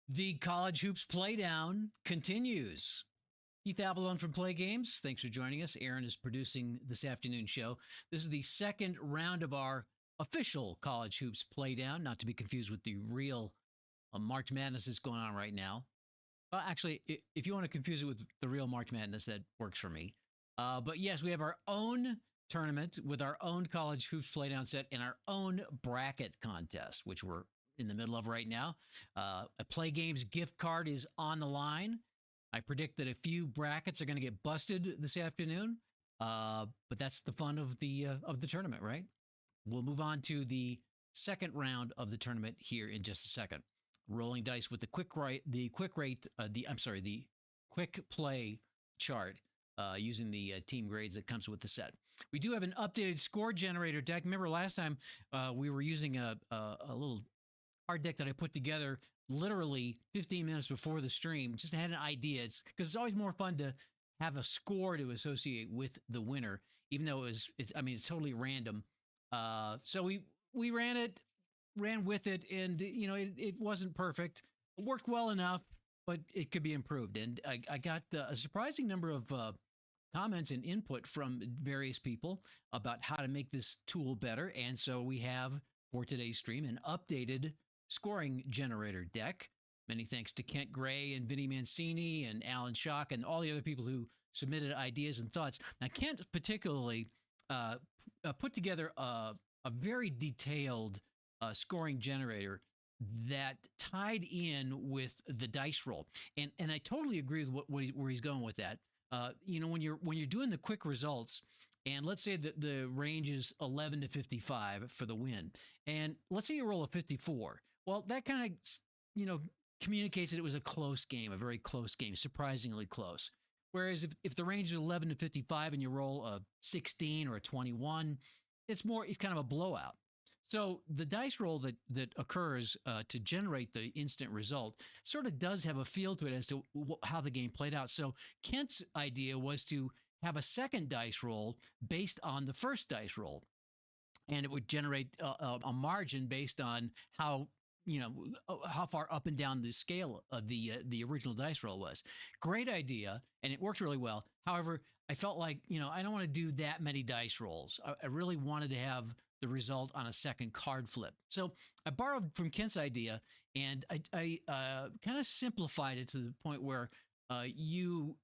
The College Hoops Playdown continues. Keith Avalon from Play Games. Thanks for joining us. Aaron is producing this afternoon show. This is the second round of our official College Hoops Playdown, not to be confused with the real March Madness that's going on right now. Well, actually, if you want to confuse it with the real March Madness, that works for me. But yes, we have our own tournament with our own College Hoops Playdown set and our own bracket contest, which we're in the middle of right now. A Play Games gift card is on the line. I predict that a few brackets are going to get busted this afternoon, but that's the fun of the tournament, right? We'll move on to the second round of the tournament here in just a second. Rolling dice with the quick play chart using the team grades that comes with the set. We do have an updated score generator deck. Remember last time we were using a little card deck that I put together literally 15 minutes before the stream. Just had an idea. It's because it's always more fun to have a score to associate with the winner, even though it's totally random. So we ran with it, and it wasn't perfect. It worked well enough, but it could be improved. And I got a surprising number of comments and input from various people about how to make this tool better. And so we have, for today's stream, an updated scoring generator deck. Many thanks to Kent Gray and Vinny Mancini and Alan Schock and all the other people who submitted ideas and thoughts. Now, Kent particularly put together a very detailed scoring generator that tied in with the dice roll, and I totally agree with where he's going with that. When you're doing the quick results, and let's say that the range is 11 to 55 for the win, and let's say you roll a 54. Well, that kind of communicates that it was a close game, a very close game, surprisingly close. Whereas if the range is 11 to 55 and you roll a 16 or a 21, it's kind of a blowout. So the dice roll that occurs to generate the instant result sort of does have a feel to it as to how the game played out. So Kent's idea was to have a second dice roll based on the first dice roll, and it would generate a margin based on how far up and down the scale of the original dice roll was. Great idea, and it worked really well. However, I felt like, I don't want to do that many dice rolls. I really wanted to have the result on a second card flip. So I borrowed from Kent's idea, and I kind of simplified it to the point where you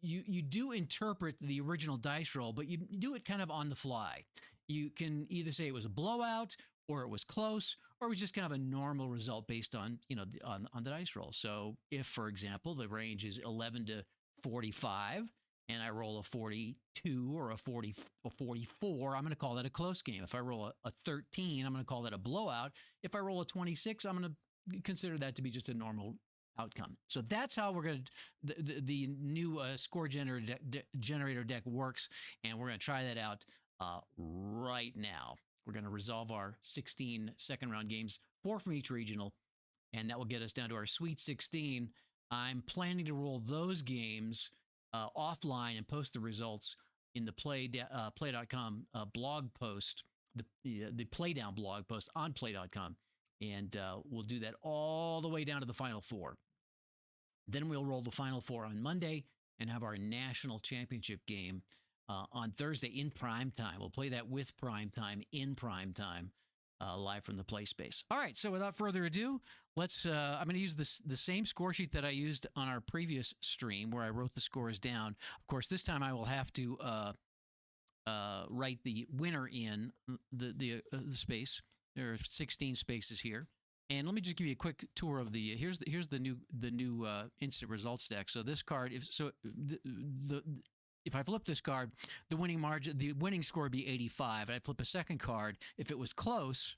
do interpret the original dice roll, but you do it kind of on the fly. You can either say it was a blowout, or it was close, or it was just kind of a normal result based on, on the dice roll. So if, for example, the range is 11 to 45, and I roll a 42 or a 44, I'm going to call that a close game. If I roll a 13, I'm going to call that a blowout. If I roll a 26, I'm going to consider that to be just a normal outcome. So that's how we're going to, the new score generator deck works, and we're going to try that out right now. We're going to resolve our 16 second round games, 4 from each regional, and that will get us down to our Sweet 16. I'm planning to roll those games offline and post the results in the play.com blog post, the Playdown blog post on play.com, and we'll do that all the way down to the Final Four. Then we'll roll the Final Four on Monday and have our national championship game on Thursday in prime time. We'll play that with prime time in prime time, live from the play space. All right, so without further ado, let's. I'm going to use the same score sheet that I used on our previous stream, where I wrote the scores down. Of course, this time I will have to write the winner in the space. There are 16 spaces here. And let me just give you a quick tour of the. Here's the new instant results deck. So this card, if I flip this card, the winning score would be 85. I flip a second card. If it was close,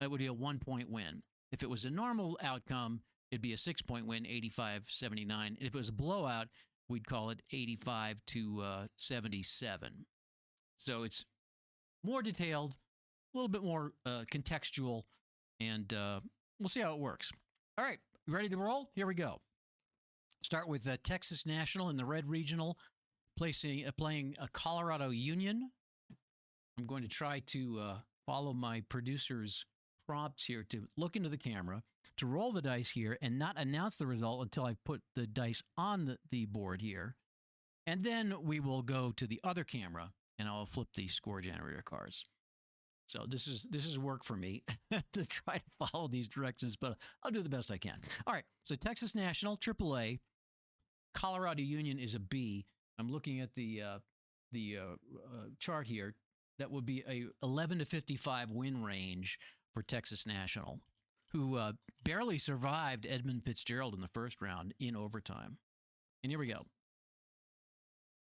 that would be a 1-point win. If it was a normal outcome, it'd be a 6-point win, 85-79. And if it was a blowout, we'd call it 85-77. So it's more detailed, a little bit more contextual, and we'll see how it works. All right, ready to roll? Here we go. Start with Texas National in the red regional, playing Colorado Union. I'm going to try to follow my producer's prompts here to look into the camera, to roll the dice here, and not announce the result until I put the dice on the board here. And then we will go to the other camera, and I'll flip the score generator cards. So this is work for me to try to follow these directions, but I'll do the best I can. All right, so Texas National, AAA. Colorado Union is a B. I'm looking at the chart here. That would be a 11 to 55 win range for Texas National, who barely survived Edmund Fitzgerald in the first round in overtime. And here we go.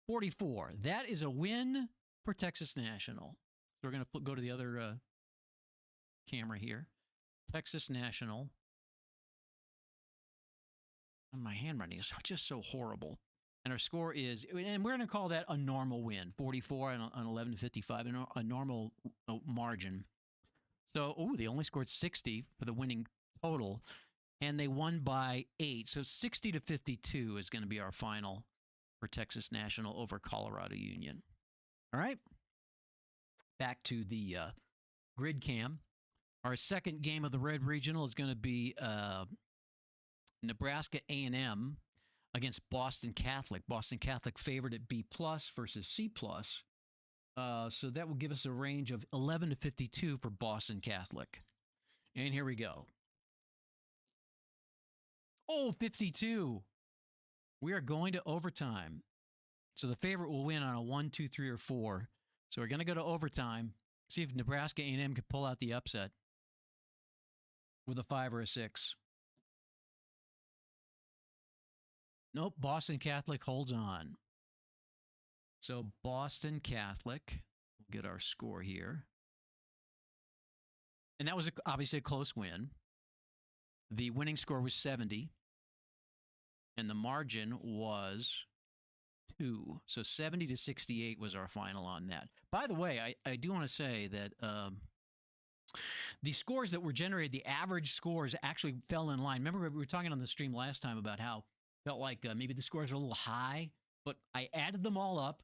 44. That is a win for Texas National. So we're going to go to the other camera here. Texas National. And my handwriting is just so horrible. And our score is, and we're going to call that a normal win, 44 on 11 to 55, a normal margin. So, they only scored 60 for the winning total, and they won by 8. So 60 to 52 is going to be our final for Texas National over Colorado Union. All right. Back to the grid cam. Our second game of the Red Regional is going to be Nebraska A&M against Boston Catholic. Boston Catholic favored at B+ versus C+. So that will give us a range of 11 to 52 for Boston Catholic. And here we go. 52. We are going to overtime. So the favorite will win on a 1, 2, 3, or 4. So we're going to go to overtime, see if Nebraska A&M can pull out the upset with a 5 or a 6. Nope, Boston Catholic holds on. So Boston Catholic, we'll get our score here. And that was obviously a close win. The winning score was 70. And the margin was 2. So 70 to 68 was our final on that. By the way, I do want to say that the scores that were generated, the average scores actually fell in line. Remember, we were talking on the stream last time about how felt like maybe the scores were a little high, but I added them all up,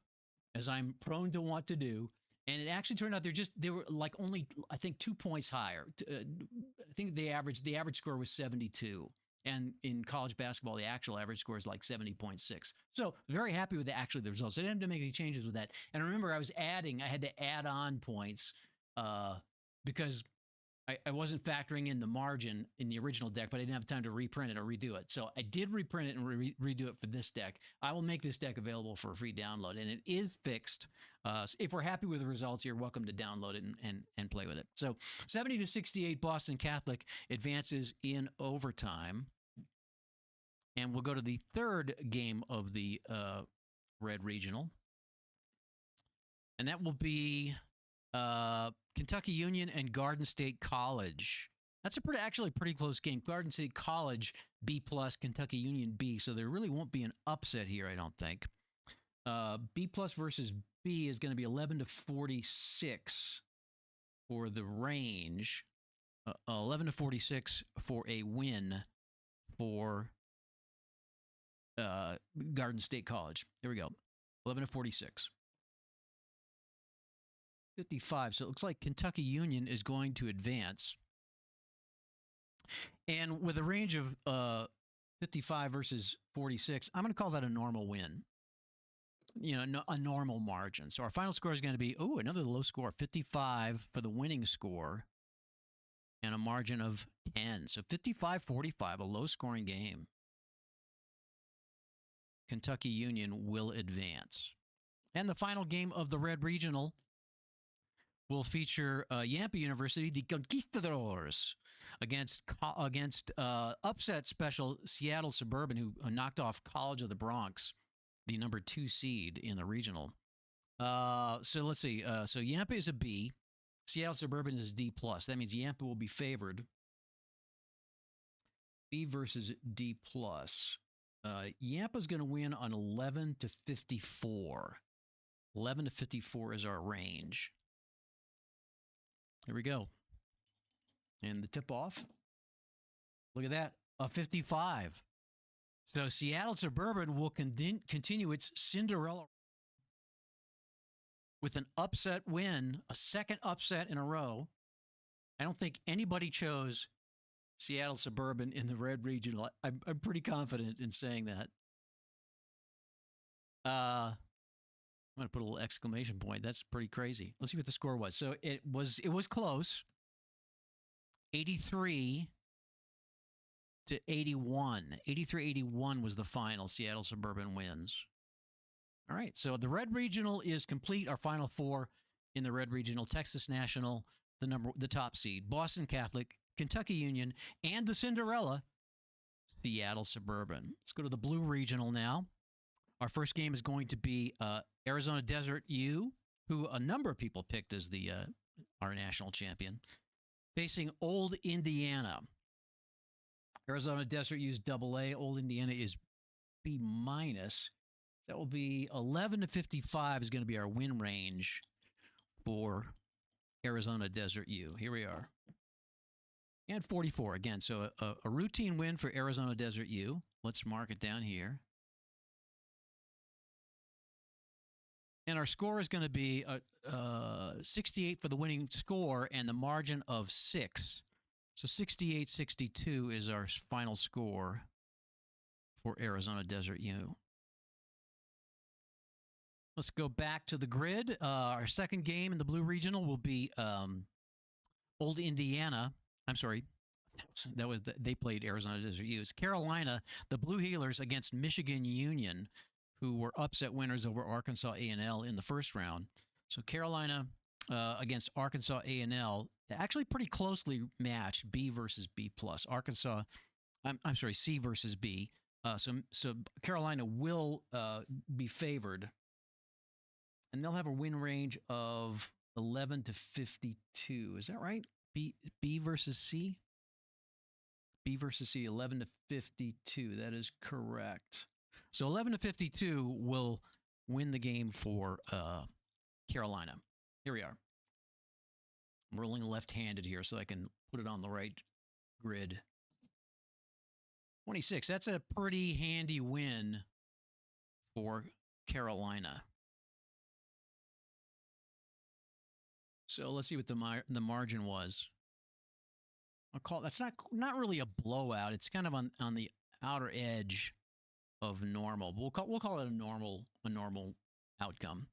as I'm prone to want to do, and it actually turned out they were like only, I think, 2 points higher. I think the average score was 72, and in college basketball, the actual average score is like 70.6. So very happy with the results. I didn't have to make any changes with that. And remember, I had to add on points because I wasn't factoring in the margin in the original deck, but I didn't have time to reprint it or redo it. So I did reprint it and redo it for this deck. I will make this deck available for a free download, and it is fixed. So if we're happy with the results, you're welcome to download it and play with it. So 70 to 68, Boston Catholic advances in overtime. And we'll go to the third game of the Red Regional. And that will be Kentucky Union and Garden State College. That's actually a pretty close game. Garden State College B+, Kentucky Union B. So there really won't be an upset here, I don't think. B+ versus B is going to be 11 to 46 for the range. 11 to 46 for a win for Garden State College. There we go. 11 to 46. 55. So it looks like Kentucky Union is going to advance. And with a range of 55 versus 46, I'm going to call that a normal win. A normal margin. So our final score is going to be, another low score, 55 for the winning score and a margin of 10. So 55-45, a low-scoring game. Kentucky Union will advance. And the final game of the Red Regional will feature Yampa University, the Conquistadors, against upset special Seattle Suburban, who knocked off College of the Bronx, the number 2 seed in the regional. So let's see. So Yampa is a B. Seattle Suburban is D+. That means Yampa will be favored. B versus D+. Yampa's going to win on 11 to 54. 11 to 54 is our range. Here we go. And the tip-off. Look at that. A 55. So Seattle Suburban will continue its Cinderella with an upset win, a second upset in a row. I don't think anybody chose Seattle Suburban in the Red Regional. I'm pretty confident in saying that. I'm going to put a little exclamation point. That's pretty crazy. Let's see what the score was. So it was close. 83 to 81. 83-81 was the final. Seattle Suburban wins. All right. So the Red Regional is complete. Our final four in the Red Regional: Texas National, the top seed, Boston Catholic, Kentucky Union, and the Cinderella, Seattle Suburban. Let's go to the Blue Regional now. Our first game is going to be Arizona Desert U, who a number of people picked as our national champion, facing Old Indiana. Arizona Desert U's AA. Old Indiana is B-. That will be 11 to 55 is going to be our win range for Arizona Desert U. Here we are. And 44 again. So a routine win for Arizona Desert U. Let's mark it down here. And our score is going to be 68 for the winning score and the margin of 6. So 68-62 is our final score for Arizona Desert U. Let's go back to the grid. Our second game in the Blue Regional will be Old Indiana. I'm sorry. They played Arizona Desert U. It's Carolina, the Blue Heelers, against Michigan Union, who were upset winners over Arkansas A&L in the first round. So Carolina against Arkansas A&L, actually pretty closely matched, B versus B+. Arkansas, I'm sorry, C versus B. So Carolina will be favored, and they'll have a win range of 11 to 52. Is that right? B versus C? B versus C, 11 to 52. That is correct. So 11 to 52 will win the game for Carolina. Here we are. I'm rolling left-handed here so I can put it on the right grid. 26. That's a pretty handy win for Carolina. So let's see what the margin was. I'll call that's not really a blowout. It's kind of on the outer edge of normal. We'll call it a normal outcome.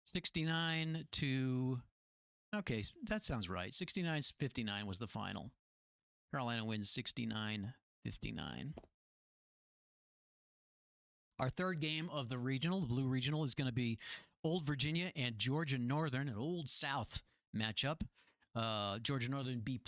69 to, okay, that sounds right. 69-59 was the final. Carolina wins 69-59. Our third game of the regional, the Blue Regional, is going to be Old Virginia and Georgia Northern, an Old South matchup. Georgia Northern B+,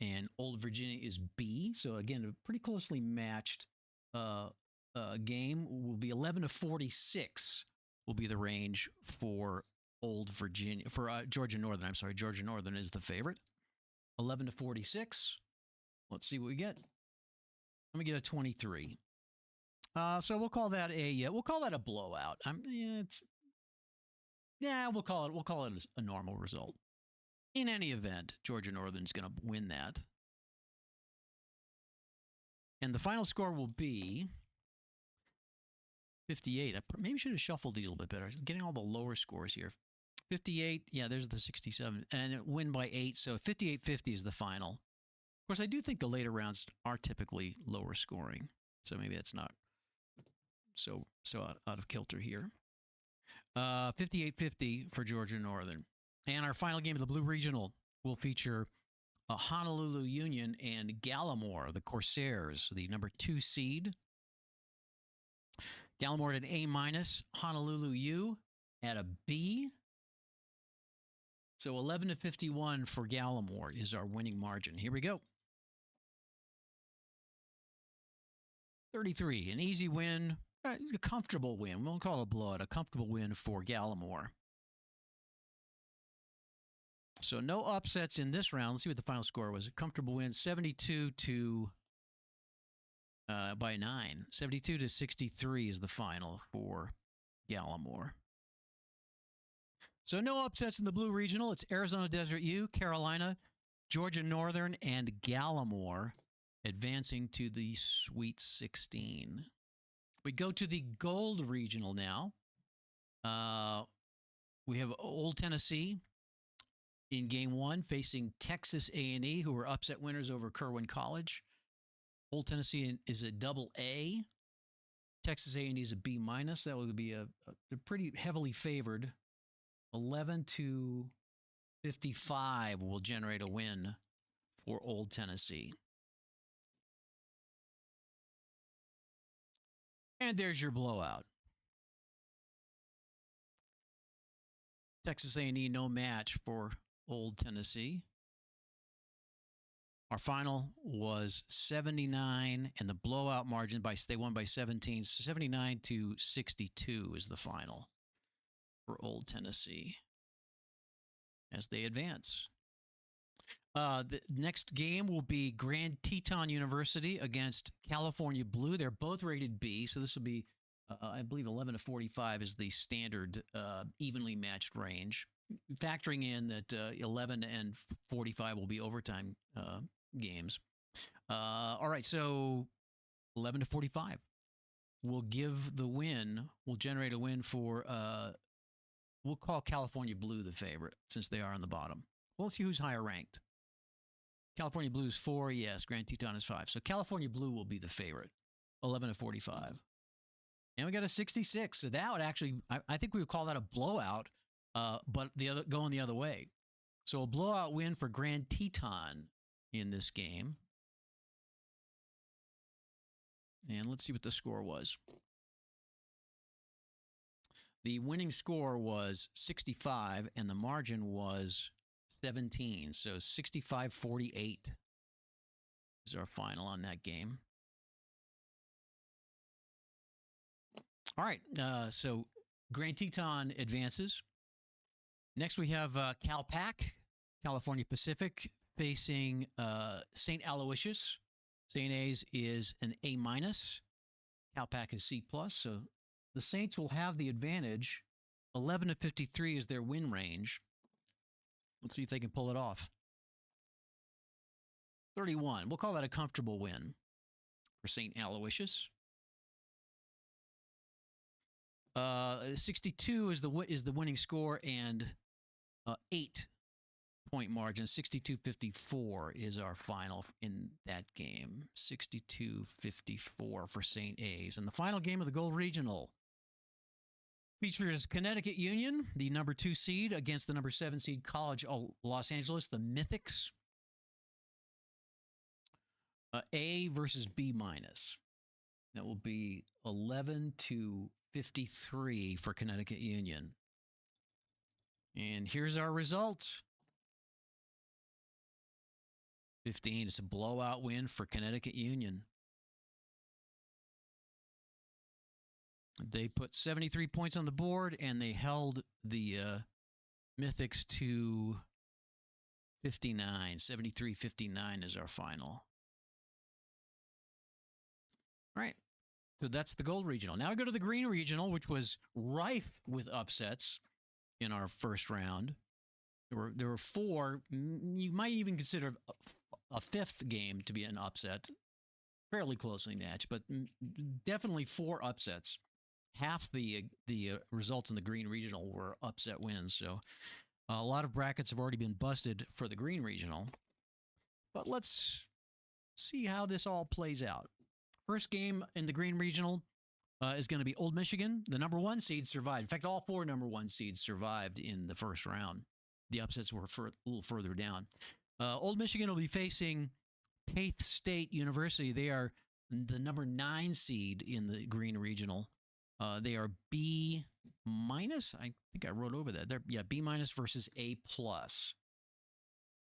and Old Virginia is B. So again, a pretty closely matched game. Will be 11 to 46 will be the range for Old Virginia, for Georgia Northern. I'm sorry, Georgia Northern is the favorite. 11 to 46. Let's see what we get. Let me get a 23. So we'll call that a blowout. We'll call it a normal result. In any event, Georgia Northern's going to win that. And the final score will be 58. I maybe should have shuffled these a little bit better. Getting all the lower scores here. 58, yeah, there's the 67. And it win by 8, so 58-50 is the final. Of course, I do think the later rounds are typically lower scoring. So maybe that's not so out of kilter here. 58-50 for Georgia Northern. And our final game of the Blue Regional will feature Honolulu Union and Gallimore, the Corsairs, the number 2 seed. Gallimore at an A-, Honolulu U at a B. So 11 to 51 for Gallimore is our winning margin. Here we go. 33, an easy win, a comfortable win. We won't call it a blowout, a comfortable win for Gallimore. So no upsets in this round. Let's see what the final score was. A comfortable win, 72 to by 9. 72 to 63 is the final for Gallimore. So no upsets in the Blue Regional. It's Arizona Desert U, Carolina, Georgia Northern, and Gallimore advancing to the Sweet 16. We go to the Gold Regional now. We have Old Tennessee in game one facing Texas A&E, who were upset winners over Kerwin College. Old Tennessee is a double A. Texas A&E is a B minus. That would be they're pretty heavily favored. 11-55 will generate a win for Old Tennessee. And there's your blowout. Texas A&E no match for Old Tennessee. Our final was 79, and the blowout margin they won by 17. 79-62 is the final for Old Tennessee as they advance. The next game will be Grand Teton University against California Blue. They're both rated B, so this will be, I believe, 11-45 is the standard evenly matched range, factoring in that 11 and 45 will be overtime games. All right, so 11-45 will give the win, will generate a win for, we'll call California Blue the favorite since they are on the bottom. Well, let's see who's higher ranked. California Blue is 4, yes. Grand Teton is 5. So California Blue will be the favorite, 11-45. And we got a 66. So that would actually, I think we would call that a blowout, but going the other way. So a blowout win for Grand Teton in this game. And let's see what the score was. The winning score was 65, and the margin was 17. So 65-48 is our final on that game. All right, so Grand Teton advances. Next, we have CalPAC, California Pacific, facing St. Aloysius. St. A's is an A minus. CalPAC is C plus. So the Saints will have the advantage. 11-53 is their win range. Let's see if they can pull it off. 31. We'll call that a comfortable win for St. Aloysius. 62 is the winning score, and 8-point margin. 62-54 is our final in that game. 62-54 for St. A's. And the final game of the Gold Regional features Connecticut Union, the number 2 seed, against the number 7 seed College Los Angeles, the Mythics. A versus B minus. That will be 11-53 for Connecticut Union. And here's our results. 15. It's a blowout win for Connecticut Union. They put 73 points on the board, and they held the Mythics to 59. 73-59 is our final. All right. So that's the Gold Regional. Now we go to the Green Regional, which was rife with upsets in our first round. There were 4. You might even consider a 5th game to be an upset. Fairly closely matched, but definitely 4 upsets. Half the results in the Green Regional were upset wins. So a lot of brackets have already been busted for the Green Regional. But let's see how this all plays out. First game in the Green Regional is going to be Old Michigan. The number 1 seed survived. In fact, all 4 number 1 seeds survived in the first round. The upsets were a little further down. Old Michigan will be facing Paith State University. They are the number 9 seed in the Green Regional. They are B minus. I think I wrote over that. They're B minus versus A plus.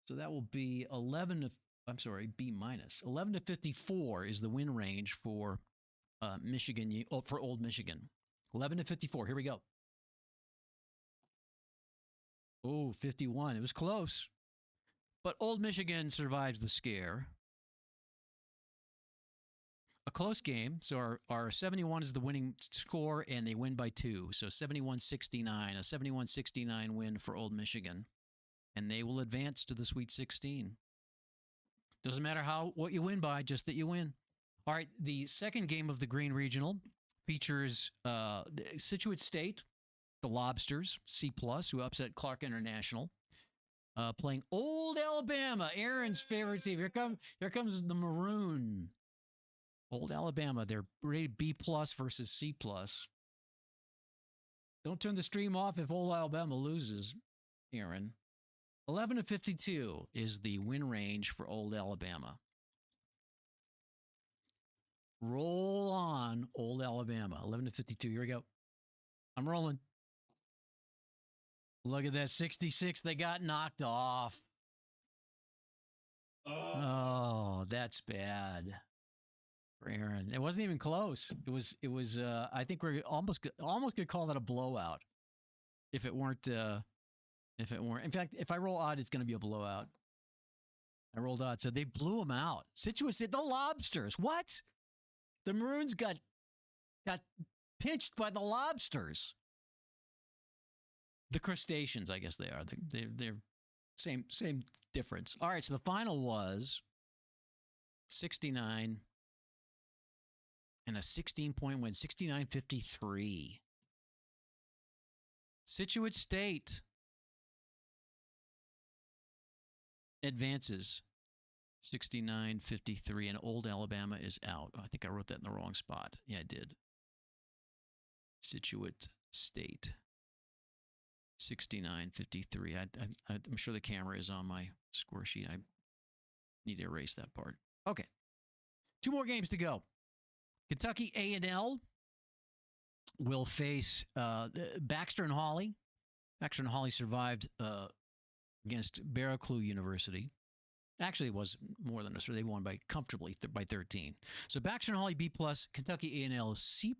So that will be B minus. 11-54 is the win range for Michigan, for Old Michigan. 11-54. Here we go. Oh, 51. It was close. But Old Michigan survives the scare. A close game. So our 71 is the winning score, and they win by 2. So 71-69. A 71-69 win for Old Michigan. And they will advance to the Sweet 16. Doesn't matter what you win by, just that you win. All right, the second game of the Green Regional features Scituate State, The Lobsters, C+, who upset Clark International. Playing Old Alabama, Aaron's favorite team. Here comes the Maroon. Old Alabama, they're rated B+ versus C+. Don't turn the stream off if Old Alabama loses, Aaron. 11-52 is the win range for Old Alabama. Roll on, Old Alabama. 11-52. Here we go. I'm rolling. Look at that 66. They got knocked off. Oh, that's bad for Aaron. It wasn't even close. It was. I think we're almost could call that a blowout. If it weren't. In fact, if I roll odd, it's going to be a blowout. I rolled odd, so they blew them out. Scituate said the Lobsters. What? The Maroons got pinched by the Lobsters. The Crustaceans, I guess they are. They're same difference. All right, so the final was 69 and a 16-point win, 69-53. Scituate State advances 69-53, and Old Alabama is out. I think I wrote that in the wrong spot. Yeah, I did. Scituate State 69-53. I'm sure the camera is on my score sheet. I need to erase that part. Okay. 2 more games to go. Kentucky A&L will face Baxter and Hawley. Baxter and Hawley survived against Baraclou University. Actually, it was more than us. They won by comfortably by 13. So Baxter and Hawley B+, Kentucky A&L is C+.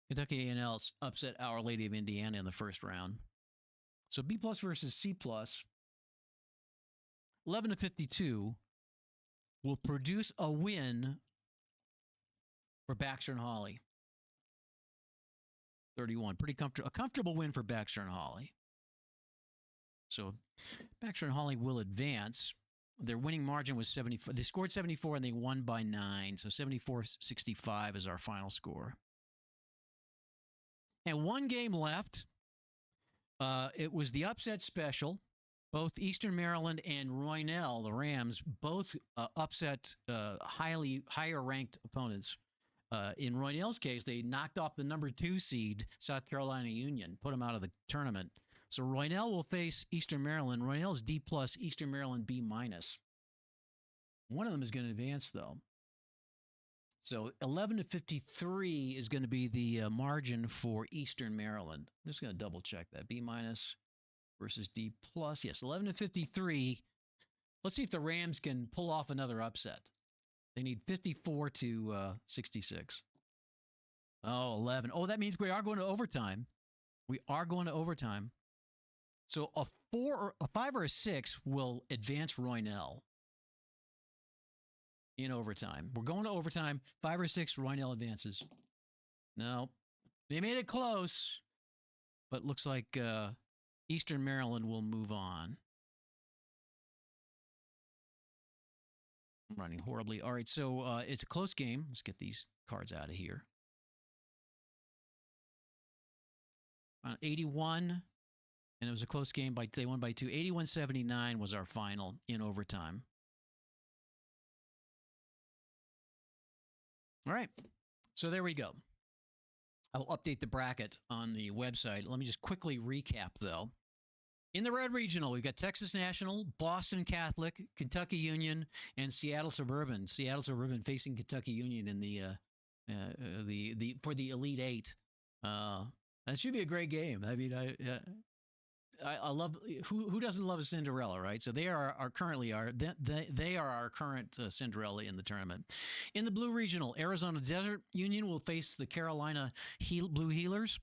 Kentucky A&L upset Our Lady of Indiana in the first round. So B+ versus C+, 11-52, will produce a win for Baxter and Hawley. 31, a comfortable win for Baxter and Hawley. So Baxter and Hawley will advance. Their winning margin was 74. They scored 74 and they won by 9. So 74-65 is our final score. And 1 game left. It was the upset special. Both Eastern Maryland and Roynell, the Rams, both upset higher ranked opponents. In Roynell's case, they knocked off the number 2 seed, South Carolina Union, put them out of the tournament. So Roynell will face Eastern Maryland. Roynell's D+, Eastern Maryland B-. One of them is going to advance, though. So 11-53 is going to be the margin for Eastern Maryland. I'm just going to double check that. B- versus D+. Yes, 11-53. Let's see if the Rams can pull off another upset. They need 54-66. Oh, 11. Oh, that means we are going to overtime. We are going to overtime. So a 5 or a 6 will advance Roynell in overtime. We're going to overtime. 5 or 6, Roynell advances. No, they made it close, but looks like Eastern Maryland will move on. I'm running horribly. All right, so it's a close game. Let's get these cards out of here. 81. And it was a close game. They won by 2. 81-79 was our final in overtime. All right. So there we go. I'll update the bracket on the website. Let me just quickly recap, though. In the Red Regional, we've got Texas National, Boston Catholic, Kentucky Union, and Seattle Suburban. Seattle Suburban facing Kentucky Union in for the Elite Eight. That should be a great game. I mean, I love who doesn't love a Cinderella, right? So they are our current Cinderella in the tournament. In the Blue Regional, Arizona Desert Union will face the Carolina Blue Healers,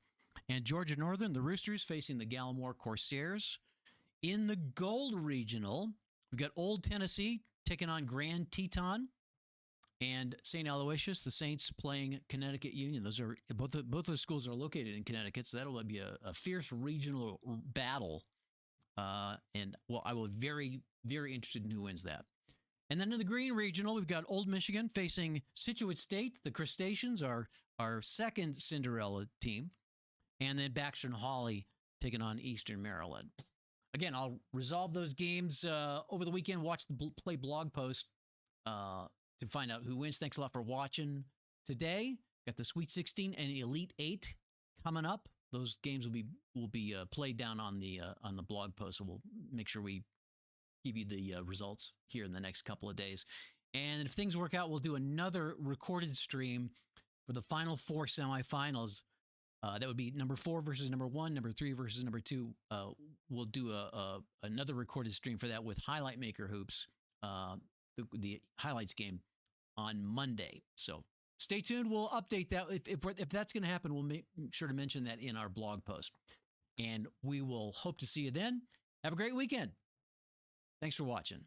and Georgia Northern, the Roosters, facing the Gallimore Corsairs. In the Gold Regional, we've got Old Tennessee taking on Grand Teton, and St. Aloysius, the Saints, playing Connecticut Union. Those are both those schools are located in Connecticut, so that'll be a fierce regional battle. And well, I will be very, very interested in who wins that. And then in the Green Regional, we've got Old Michigan facing Scituate State. The Crustaceans are our second Cinderella team. and then Baxter and Hawley taking on Eastern Maryland. Again, I'll resolve those games over the weekend. Watch the Play blog post to find out who wins. Thanks a lot for watching today. Got the Sweet 16 and Elite 8 coming up. Those games will be played down on the blog post, so we'll make sure we give you the results here in the next couple of days. And if things work out, we'll do another recorded stream for the final 4 semifinals. That would be number 4 versus number 1, number 3 versus number 2. We'll do another recorded stream for that with Highlight Maker Hoops, the highlights game on Monday. So stay tuned. We'll update that. If that's going to happen, we'll make sure to mention that in our blog post. And we will hope to see you then. Have a great weekend. Thanks for watching.